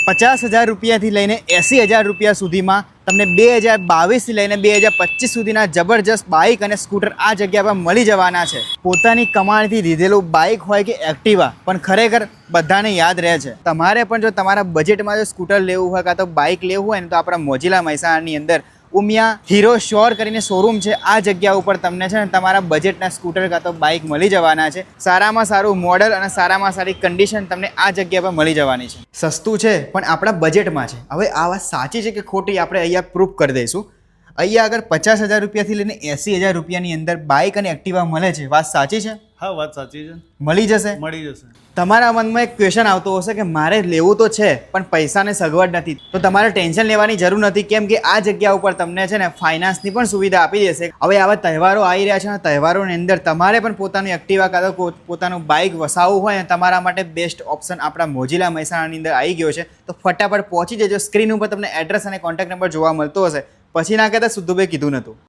50,000 રૂપિયાથી લઈને 80,000 રૂપિયા સુધીમાં તમને 2022થી લઈને 2025 સુધીના જબરજસ્ત બાઇક અને સ્કૂટર આ જગ્યા પર મળી જવાના છે. પોતાની કમાણીથી લીધેલું બાઇક હોય કે એક્ટિવા પણ ખરેખર બધાને યાદ રહે છે. તમારે પણ જો તમારા બજેટમાં જો સ્કૂટર લેવું હોય કાં તો બાઇક લેવું હોય ને તો આપણા મોજીલા મહેસાણાની અંદર ઉમિયા હીરો શ્યોર કરીને શોરૂમ છે. આ જગ્યા ઉપર તમને છે ને તમારા બજેટના સ્કૂટર કાં તો બાઇક મળી જવાના છે. સારામાં સારું મોડલ અને સારામાં સારી કન્ડિશન તમને આ જગ્યા પર મળી જવાની છે. સસ્તું છે પણ આપણા બજેટમાં છે. હવે આ વાત સાચી છે કે ખોટી આપણે અહીંયા પ્રૂફ કરી દઈશું. અહીંયા આગળ 50,000 રૂપિયાથી લઈને 80,000 રૂપિયાની અંદર બાઇક અને એક્ટિવા મળે છે. વાત સાચી છે? હા, વાત સાચી છે. મળી જશે? મળી જશે. તમારા મનમાં એક ક્વેશ્ચન આવતો હશે કે મારે લેવું તો છે પણ પૈસાને સગવડ નથી, તો તમારે ટેન્શન લેવાની જરૂર નથી, કેમ કે આ જગ્યા ઉપર તમને છે ને ફાઇનાન્સની પણ સુવિધા આપી દેશે. હવે આવા તહેવારો આવી રહ્યા છે અને તહેવારોની અંદર તમારે પણ પોતાનું એક્ટિવા કાં તો પોતાનું બાઇક વસાવવું હોય ને તમારા માટે બેસ્ટ ઓપ્શન આપણા મોજીલા મહેસાણાની અંદર આવી ગયો છે. તો ફટાફટ પહોંચી જજો. સ્ક્રીન ઉપર તમને એડ્રેસ અને કોન્ટેક્ટ નંબર જોવા મળતો હશે. પછી ના કહેતા સિદ્ધુભાઈ કીધું નહોતું.